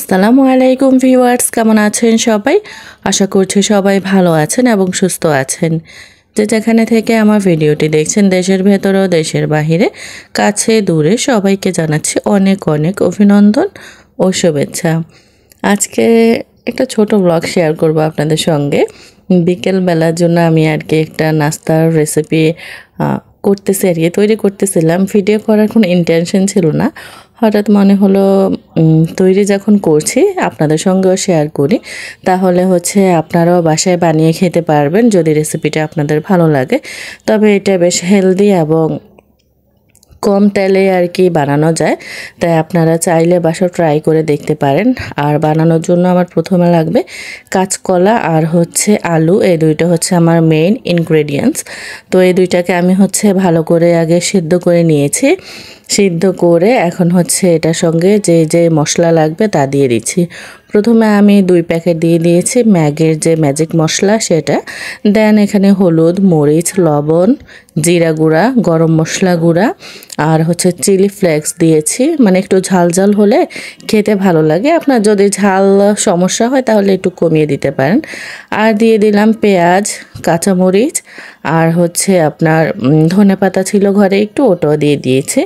আসসালামু আলাইকুম ভিউয়ার্স, কেমন আছেন সবাই? আশা করছি সবাই ভালো আছেন এবং সুস্থ আছেন। যে যেখানে থেকে আমার ভিডিওটি দেখছেন, দেশের ভেতরে ও দেশের বাহিরে, কাছে দূরে সবাইকে জানাচ্ছি অনেক অনেক অভিনন্দন ও শুভেচ্ছা। আজকে একটা ছোট ব্লগ শেয়ার করব আপনাদের সঙ্গে। বিকেলবেলার জন্য আমি একটা নাস্তার রেসিপি করতেছি, তৈরি করতেছিলাম। ভিডিও করার কোনো ইন্টেনশন ছিল না, হঠাৎ মনে হলো তৈরি যখন করছি আপনাদের সঙ্গেও শেয়ার করি, তাহলে আপনারাও বাসায় বানিয়ে খেতে পারবেন যদি রেসিপিটা আপনাদের ভালো লাগে। তবে এটা বেশ হেলদি এবং কম তেলে বানানো যায়, তাই আপনারা চাইলে বাসায় ট্রাই করে দেখতে পারেন। আর বানানোর জন্য আমার প্রথমে লাগবে কাঁচকলা আর আলু, এই দুইটা আমার মেইন ইনগ্রেডিয়েন্টস। তো এই দুইটাকে আমি ভালো করে আগে সিদ্ধ করে নিয়েছি। সিদ্ধ করে এখন এটার সঙ্গে যে যে মশলা লাগবে তা দিয়ে দিচ্ছি। প্রথমে আমি 2 প্যাকেট দিয়ে দিয়েছি ম্যাগির যে ম্যাজিক মশলা, সেটা। দেন এখানে হলুদ, মরিচ, লবণ, জিরা গুঁড়া, গরম মশলা গুঁড়া আর চিলি ফ্লেক্স দিয়েছি। মানে একটু ঝাল ঝাল হলে খেতে ভালো লাগে। আপনার যদি ঝাল সমস্যা হয় তাহলে একটু কমিয়ে দিতে পারেন। আর দিয়ে দিলাম পেঁয়াজ, কাঁচামরিচ আর আপনার ধনেপাতা ছিল ঘরে একটু, ওটাও দিয়ে দিয়েছি।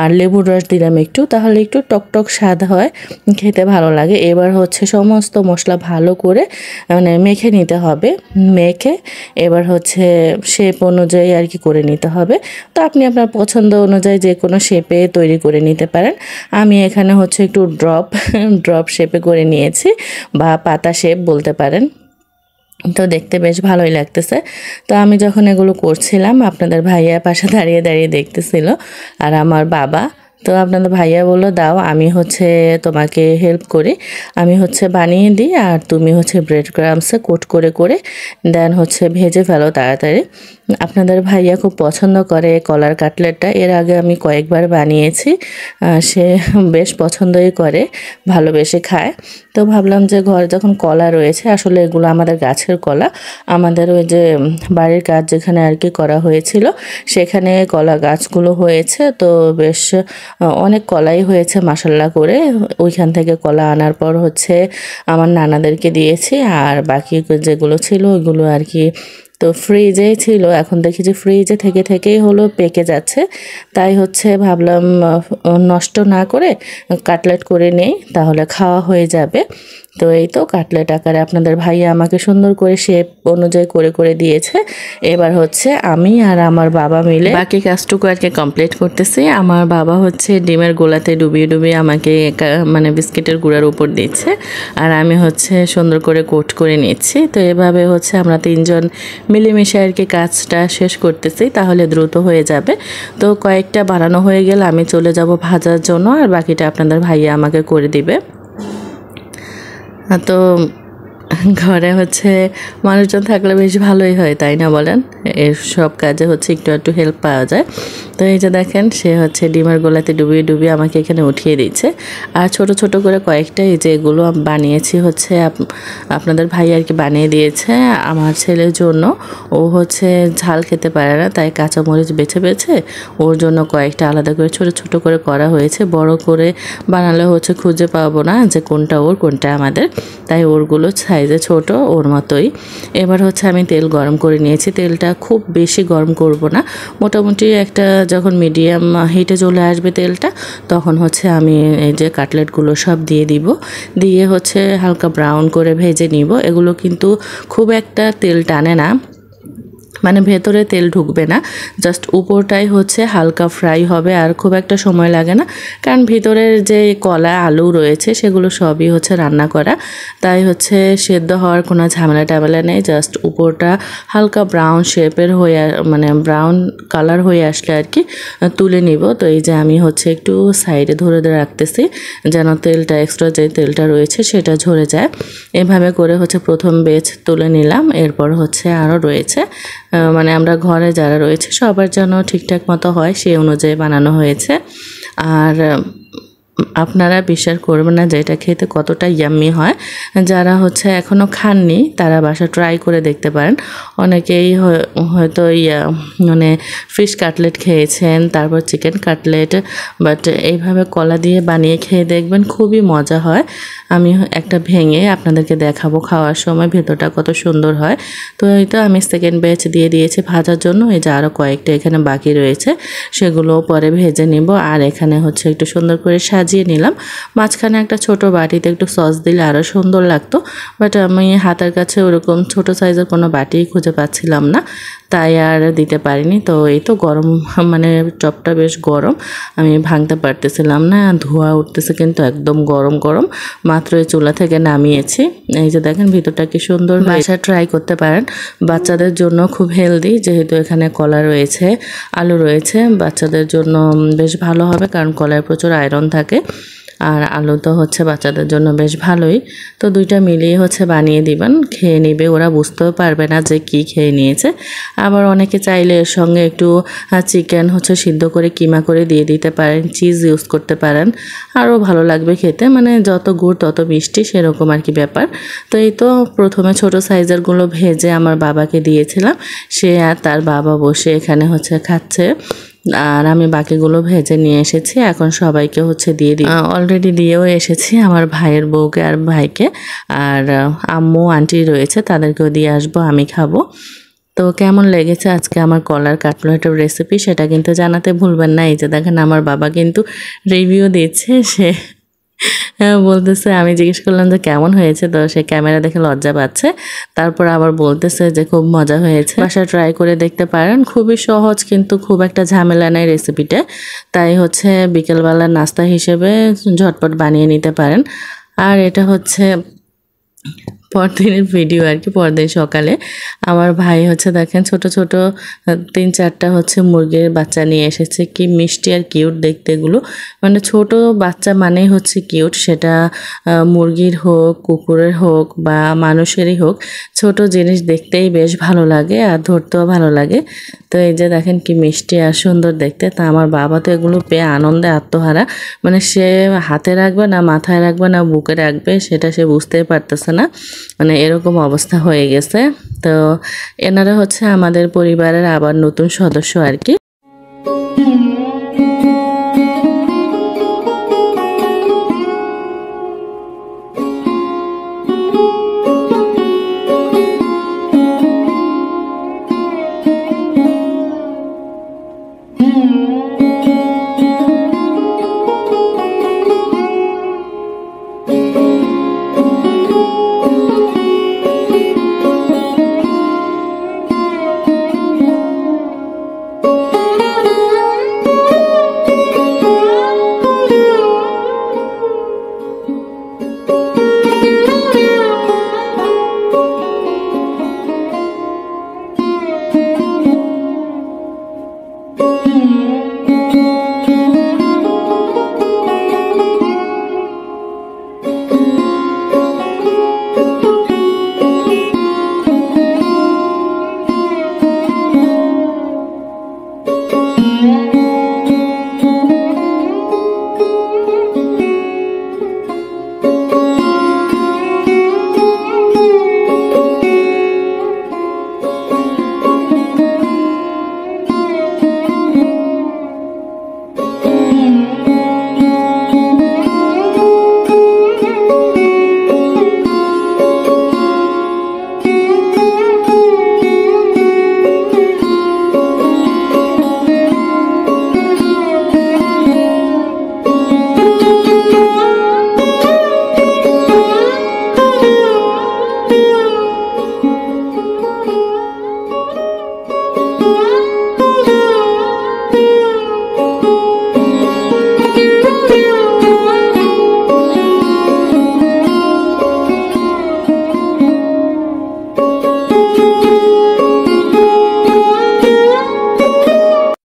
আর লেবুর রস দিলাম একটু, তাহলে একটু টকটক স্বাদ হয়, খেতে ভালো লাগে। এবার সমস্ত মশলা ভালো করে মেখে নিতে হবে। মেখে এবার শেপ অনুযায়ী করে নিতে হবে। তো আপনি আপনার পছন্দ অনুযায়ী যে কোনো শেপে তৈরি করে নিতে পারেন। আমি এখানে একটু ড্রপ শেপে করে নিয়েছি, বা পাতা শেপ বলতে পারেন। তো দেখতে বেশ ভালোই লাগতেছে। তো আমি যখন এগুলো করছিলাম, আপনাদের ভাইয়া পাশে দাঁড়িয়ে দাঁড়িয়ে দেখতেছিল, আর আমার বাবা। তো আপনাদের ভাইয়া বললো, দাও আমি তোমাকে হেল্প করি, আমি বানিয়ে দিই, আর তুমি ব্রেড ক্রাম্বসে কোট করে করে দেন ভেজে ফেলো তাড়াতাড়ি। আপনাদের ভাইয়া খুব পছন্দ করে কলার কাটলেটটা। এর আগে আমি কয়েকবার বানিয়েছি, সে বেশ পছন্দই করে, ভালোবেসে খায়। তো ভাবলাম যে ঘরে যখন কলা রয়েছে, আসলে এগুলো আমাদের গাছের কলা, আমাদের ওই যে বাড়ির কাজ যেখানে করা হয়েছিল সেখানে কলা গাছগুলো হয়েছে। তো বেশ অনেক কলাই হয়েছে মাশাআল্লাহ করে। ওইখান থেকে কলা আনার পর আমার নানাদেরকে দিয়েছি, আর বাকি যেগুলো ছিল ওইগুলো তো ফ্রিজেই ছিল। এখন দেখি যে ফ্রিজে থেকে থেকেই পেকে যাচ্ছে, তাই ভাবলাম নষ্ট না করে কাটলেট করে নেই, তাহলে খাওয়া হয়ে যাবে। তো এই তো কাটলেট আকারে আপনাদের ভাইয়া আমাকে সুন্দর করে শেপ অনুযায়ী করে করে দিয়েছে। এবার আমি আর আমার বাবা মিলে বাকি কাজটুকু কমপ্লিট করতেছি। আমার বাবা ডিমের গোলাতে ডুবিয়ে ডুবিয়ে আমাকে মানে বিস্কিটের গুঁড়ার উপর দিচ্ছে, আর আমি সুন্দর করে কোট করে নিচ্ছি। তো এভাবে আমরা 3 জন মিলেমিশে কাজটা শেষ করতেছি, তাহলে দ্রুত হয়ে যাবে। তো কয়েকটা বানানো হয়ে গেলে আমি চলে যাব ভাজার জন্য, আর বাকিটা আপনাদের ভাইয়া আমাকে করে দিবে। তো ঘরে মানুষজন থাকলে বেশ ভালোই হয়, তাই না বলেন? এর সব কাজে একটু একটু হেল্প পাওয়া যায়। তো এই যে দেখেন, সে ডিমের গোলাতে ডুবিয়ে ডুবিয়ে আমাকে এখানে উঠিয়ে দিচ্ছে। আর ছোট ছোট করে কয়েকটা এই যে এগুলো বানিয়েছি আপনাদের ভাই বানিয়ে দিয়েছে আমার ছেলের জন্য। ও ঝাল খেতে পারে না, তাই কাঁচামরিচ বেছে বেছে ওর জন্য কয়েকটা আলাদা করে ছোট ছোট করে করা হয়েছে। বড় করে বানালে খুঁজে পাবো না যে কোনটা ওর কোনটা আমাদের, তাই ওরগুলো সাইজে ছোট, ওর মতোই। এবার আমি তেল গরম করে নিয়েছি। তেলটা খুব বেশি গরম করব না, মোটামুটি একটা যখন মিডিয়াম হিটে চলে আসবে তেলটা, তখন আমি এই যে কাটলেটগুলো সব দিয়ে দিব। দিয়ে হালকা ব্রাউন করে ভেজে নিব। এগুলো কিন্তু খুব একটা তেল টানে না, মানে ভেতরে তেল ঢুকবে না, জাস্ট উপরটাই হালকা ফ্রাই হবে, আর খুব একটা সময় লাগে না, কারণ ভিতরের যে কলা আলু রয়েছে সেগুলো সবই রান্না করা, তাই সেদ্ধ হওয়ার কোনো ঝামেলা টামেলা নেই। জাস্ট উপরটা হালকা ব্রাউন শেপের হয়ে, মানে ব্রাউন কালার হয়ে আসলে তুলে নিব। তো এই যে আমি একটু সাইডে ধরে রাখতেছি, যেন তেলটা এক্সট্রা যে তেলটা রয়েছে সেটা ঝরে যায়। এভাবে করে প্রথম ব্যাচ তুলে নিলাম। এরপর আরও রয়েছে, মানে আমরা ঘরে যারা রয়েছে সবার যেন ঠিকঠাক মতো হয় সেই অনুযায়ী বানানো হয়েছে। আর আপনারা বিশ্বাস করবেন না যে এটা খেতে কতটা ইয়াম্মি হয়। যারা হচ্ছে এখনও খাননি তারা বাসা ট্রাই করে দেখতে পারেন। অনেকেই হয়তো মানে ফিশ কাটলেট খেয়েছেন, তারপর চিকেন কাটলেট, বাট এইভাবে কলা দিয়ে বানিয়ে খেয়ে দেখবেন, খুবই মজা হয়। আমি একটা ভেঙে আপনাদেরকে দেখাবো খাওয়ার সময় ভেতরটা কত সুন্দর হয়। তো এই তো আমি সেকেন্ড ব্যাচ দিয়ে দিয়েছি ভাজার জন্য। এই যে আরও কয়েকটা এখানে বাকি রয়েছে, সেগুলো পরে ভেজে নিব। আর এখানে হচ্ছে একটু সুন্দর করে সাজিয়ে নিলাম। মাঝখানে একটা ছোট বাটিতে একটু সস দিলে আরও সুন্দর লাগতো, বাট আমি হাতের কাছে ওরকম ছোট সাইজের কোনো বাটি খুঁজে পাচ্ছিলাম না, তাই আর দিতে পারিনি। তো এই তো গরম, মানে চপটা বেশ গরম, আমি ভাঙতে পারতেছিলাম না, ধোঁয়া উঠতেছে কিন্তু একদম গরম গরম। মাত্র এই চুলা থেকে নামিয়েছি। এই যে দেখেন ভিতরটা কি সুন্দর। বাসা ট্রাই করতে পারেন, বাচ্চাদের জন্য খুব হেলদি, যেহেতু এখানে কলা রয়েছে, আলু রয়েছে, বাচ্চাদের জন্য বেশ ভালো হবে, কারণ কলায় প্রচুর আয়রন থাকে। আর আলু তো হচ্ছে বাচ্চাদের জন্য বেশ ভালোই। তো দুইটা মিলিয়ে হচ্ছে বানিয়ে দিবেন, খেয়ে নেবে, ওরা বুঝতেও পারবে না যে কি খেয়ে নিয়েছে। আবার অনেকে চাইলে এর সঙ্গে একটু চিকেন হচ্ছে সিদ্ধ করে কিমা করে দিয়ে দিতে পারেন, চিজ ইউজ করতে পারেন, আরও ভালো লাগবে খেতে। মানে যত গুড় তত মিষ্টি, সেরকম আর কি ব্যাপার। তো এই তো প্রথমে ছোট সাইজেরগুলো ভেজে আমার বাবাকে দিয়েছিলাম, সে আর তার বাবা বসে এখানে হচ্ছে খাচ্ছে, আর আমি বাকিগুলো ভেজে নিয়ে এসেছি। এখন সবাইকে হচ্ছে দিয়ে দিই, অলরেডি দিয়েও এসেছি আমার ভাইয়ের বউকে আর ভাইকে, আর আম্মু আন্টি রয়েছে তাদেরকেও দিয়ে আসবো, আমি খাবো। তো কেমন লেগেছে আজকে আমার কলার কাটলেটের রেসিপি সেটা কিন্তু জানাতে ভুলবেন না। এই যে দেখেন আমার বাবা কিন্তু রিভিউ দিচ্ছে, সে বলতেছে, আমি জিজ্ঞেস করলাম যে কেমন হয়েছে, তো সে ক্যামেরা দেখে লজ্জা পাচ্ছে, তারপর আবার বলতেছে যে খুব মজা হয়েছে। বাসা ট্রাই করে দেখতে পারেন, খুবই সহজ কিন্তু খুব একটা ঝামেলা নেই রেসিপিটা, তাই হচ্ছে বিকেলবেলার নাস্তা হিসেবে ঝটপট বানিয়ে নিতে পারেন। আর এটা হচ্ছে পরদিনের ভিডিও আর কি। পরদিন সকালে আমার ভাই হচ্ছে দেখেন ছোট ছোট 3-4টা হচ্ছে মুরগির বাচ্চা নিয়ে এসেছে, কি মিষ্টি আর কিউট দেখতে এগুলো। মানে ছোট বাচ্চা মানেই হচ্ছে কিউট, সেটা মুরগির হোক, কুকুরের হোক বা মানুষেরই হোক, ছোট জিনিস দেখতেই বেশ ভালো লাগে আর ধরতেও ভালো লাগে। তো এই যে দেখেন কি মিষ্টি আর সুন্দর দেখতে। তা আমার বাবা তো এগুলো পেয়ে আনন্দে আত্মহারা, মানে সে হাতে রাখবে না মাথায় রাখবে না বুকে রাখবে সেটা সে বুঝতেই পারতেছে না, মানে এরকম অবস্থা হয়ে গেছে। তো এনারা হচ্ছে আমাদের পরিবারের আবার নতুন সদস্য আর কি।